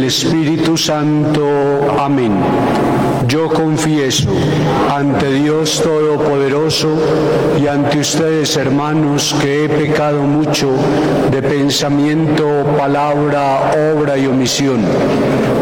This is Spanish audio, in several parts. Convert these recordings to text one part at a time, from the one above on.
Espíritu Santo. Amén. Yo confieso ante Dios Todopoderoso y ante ustedes, hermanos, que he pecado mucho de pensamiento, palabra, obra y omisión.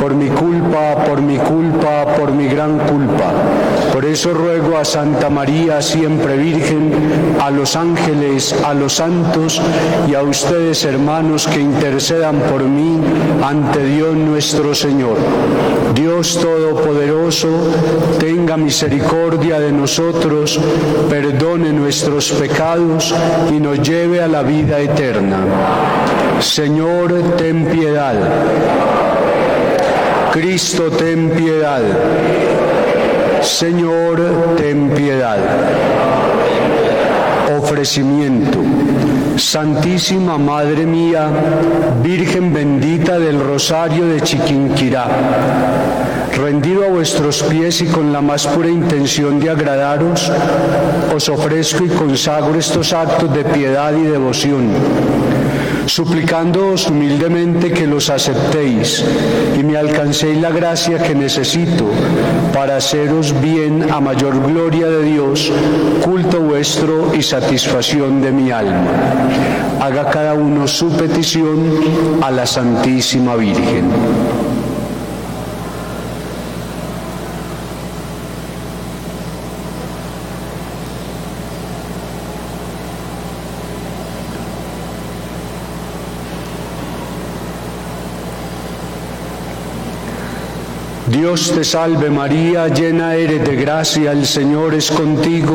Por mi culpa, por mi gran culpa. Por eso ruego a Santa María, siempre Virgen, a los ángeles, a los santos y a ustedes, hermanos, que intercedan por mí ante Dios nuestro Señor. Dios Todopoderoso, tenga misericordia de nosotros, perdone nuestros pecados y nos lleve a la vida eterna. Señor, ten piedad. Cristo, ten piedad. Señor, ten piedad. Ofrecimiento. Santísima Madre mía, Virgen bendita del Rosario de Chiquinquirá, rendido a vuestros pies y con la más pura intención de agradaros, os ofrezco y consagro estos actos de piedad y devoción, suplicándoos humildemente que los aceptéis y me alcancéis la gracia que necesito para haceros bien a mayor gloria de Dios, culto vuestro y satisfacción de mi alma. Haga cada uno su petición a la Santísima Virgen. Dios te salve María, llena eres de gracia, el Señor es contigo,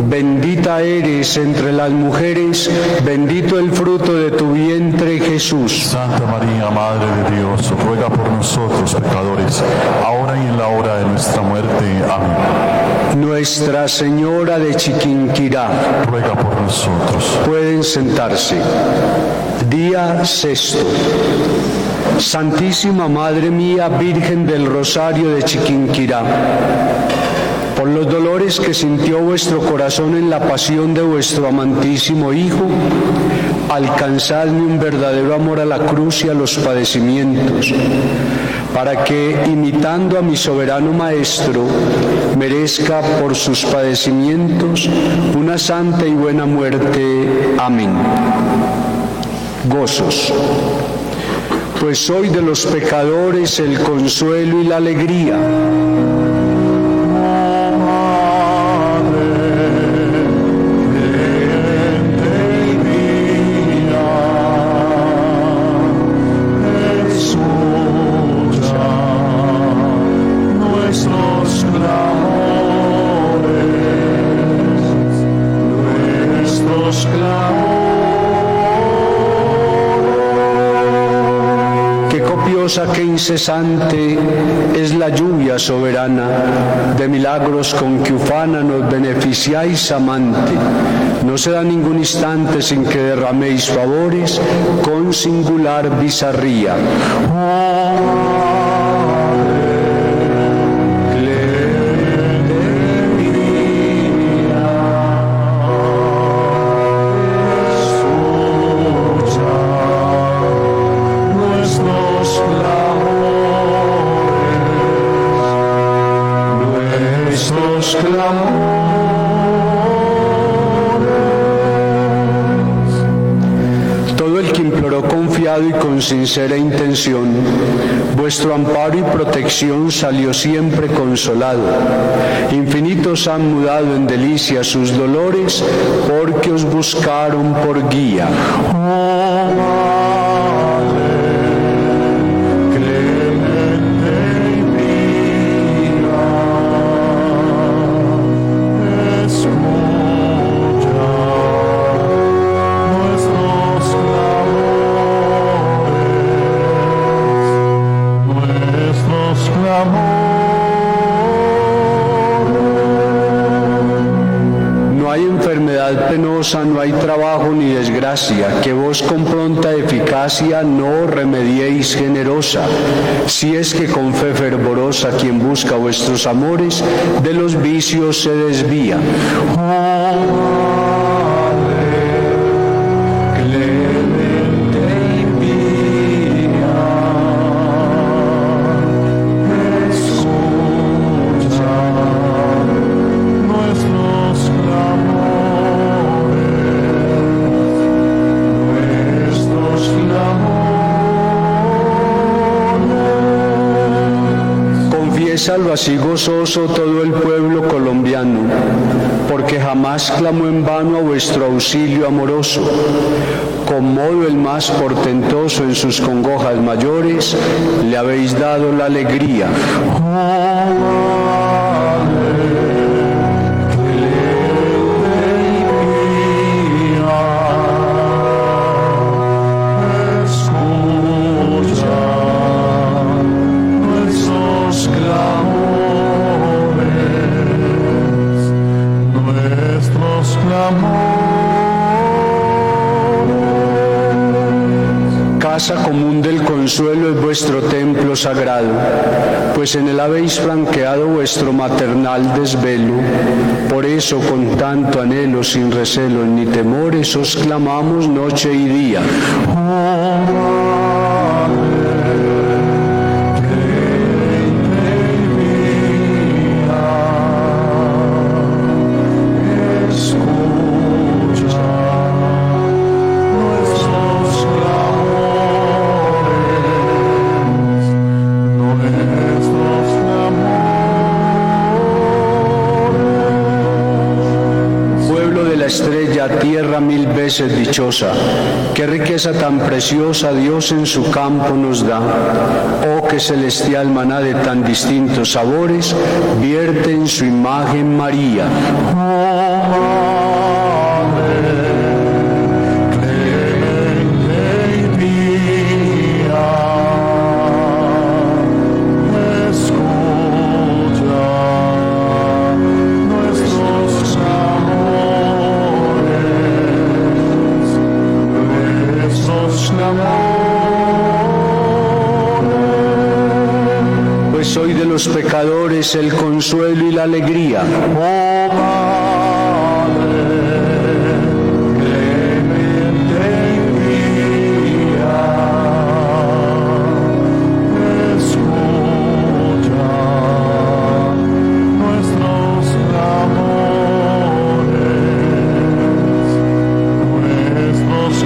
bendita eres entre las mujeres, bendito el fruto de tu vientre Jesús. Santa María, Madre de Dios, ruega por nosotros pecadores, ahora y en la hora de nuestra muerte. Amén. Nuestra Señora de Chiquinquirá, ruega por nosotros. Pueden sentarse. Día sexto. Santísima Madre mía, Virgen del Rosario de Chiquinquirá, por los dolores que sintió vuestro corazón en la pasión de vuestro amantísimo Hijo, alcanzadme un verdadero amor a la cruz y a los padecimientos, para que, imitando a mi soberano Maestro, merezca por sus padecimientos una santa y buena muerte. Amén. Gozos. Pues soy de los pecadores el consuelo y la alegría. Qué incesante es la lluvia soberana, de milagros con que ufana nos beneficiáis amante. No se da ningún instante sin que derraméis favores con singular bizarría. Todo el que imploró confiado y con sincera intención, vuestro amparo y protección salió siempre consolado. Infinitos han mudado en delicia sus dolores, porque os buscaron por guía. No hay trabajo ni desgracia, que vos con pronta eficacia no remediéis generosa, si es que con fe fervorosa quien busca vuestros amores de los vicios se desvía. así gozoso todo el pueblo colombiano, porque jamás clamó en vano a vuestro auxilio amoroso. Con modo el más portentoso en sus congojas mayores, le habéis dado la alegría. Casa común del consuelo es vuestro templo sagrado, pues en él habéis franqueado vuestro maternal desvelo. Por eso, con tanto anhelo, sin recelos ni temores, os clamamos noche y día. Tierra mil veces dichosa, qué riqueza tan preciosa Dios en su campo nos da. Oh, qué celestial maná de tan distintos sabores vierte en su imagen María. Pues soy de los pecadores el consuelo y la alegría. Oh Padre, clemente y guía, escucha nuestros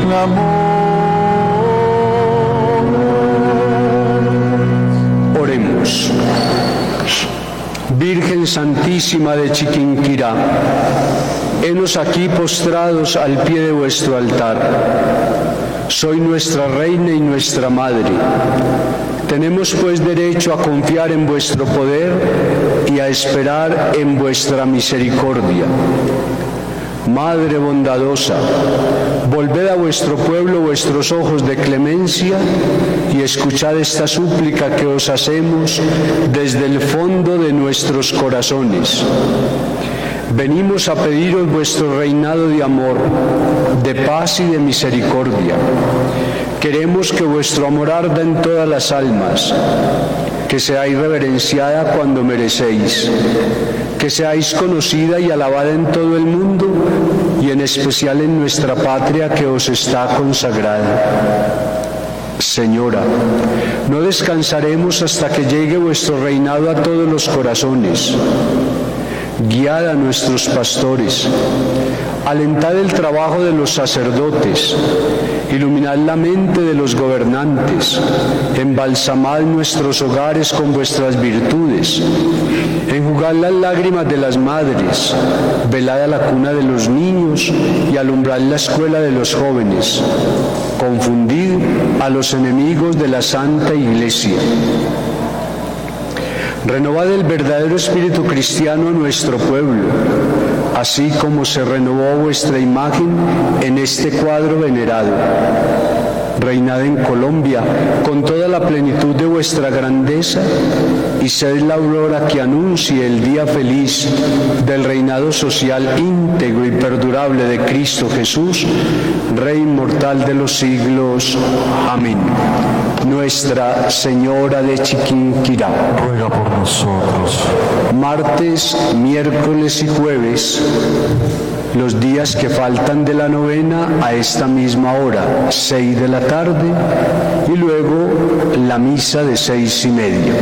clamores. Oremos. Virgen Santísima de Chiquinquirá, henos aquí postrados al pie de vuestro altar. Soy nuestra Reina y nuestra Madre. Tenemos pues derecho a confiar en vuestro poder y a esperar en vuestra misericordia. Madre bondadosa, volved a vuestro pueblo vuestros ojos de clemencia y escuchad esta súplica que os hacemos desde el fondo de nuestros corazones. Venimos a pediros vuestro reinado de amor, de paz y de misericordia. Queremos que vuestro amor arda en todas las almas, que seáis reverenciada cuando merecéis, que seáis conocida y alabada en todo el mundo y en especial en nuestra patria que os está consagrada. Señora, no descansaremos hasta que llegue vuestro reinado a todos los corazones. Guiad a nuestros pastores, alentad el trabajo de los sacerdotes, iluminad la mente de los gobernantes, embalsamad nuestros hogares con vuestras virtudes, enjugad las lágrimas de las madres, velad a la cuna de los niños y alumbrad la escuela de los jóvenes, confundid a los enemigos de la Santa Iglesia. Renovad el verdadero espíritu cristiano en nuestro pueblo, así como se renovó vuestra imagen en este cuadro venerado. Reinad en Colombia con toda la plenitud de vuestra grandeza y sed la aurora que anuncie el día feliz del reinado social íntegro y perdurable de Cristo Jesús, Rey inmortal de los siglos. Amén. Nuestra Señora de Chiquinquirá, ruega por nosotros. Martes, miércoles y jueves, los días que faltan de la novena a esta misma hora, 6 de la tarde, y luego la misa de 6:30.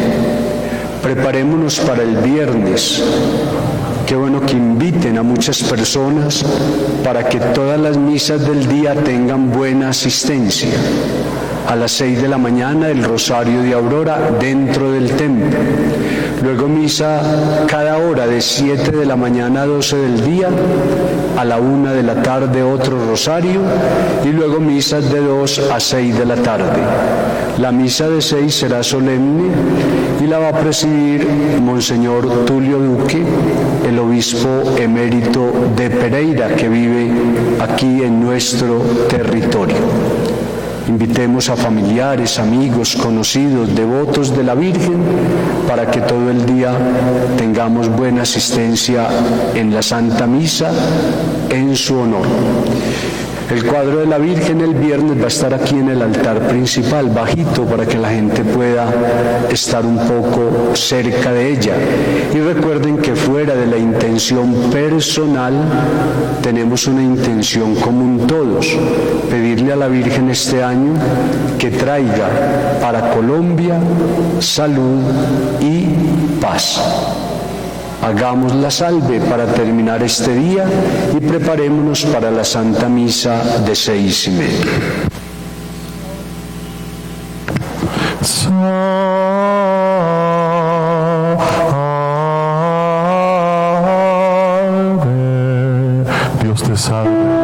Preparémonos para el viernes. Qué bueno que inviten a muchas personas para que todas las misas del día tengan buena asistencia. A las 6 de la mañana el Rosario de Aurora dentro del templo. Luego misa cada hora de 7 de la mañana a 12 del día, a la 1 de la tarde otro rosario y luego misas de 2 a 6 de la tarde. La misa de 6 será solemne y la va a presidir Monseñor Tulio Duque, el obispo emérito de Pereira, que vive aquí en nuestro territorio. Invitemos a familiares, amigos, conocidos, devotos de la Virgen, para que todo el día tengamos buena asistencia en la Santa Misa en su honor. El cuadro de la Virgen el viernes va a estar aquí en el altar principal, bajito, para que la gente pueda estar un poco cerca de ella. Y recuerden que fuera de la intención personal, tenemos una intención común todos: pedirle a la Virgen este año que traiga para Colombia salud y paz. Hagamos la salve para terminar este día y preparémonos para la Santa Misa de 6:30. Salve, Dios te salve.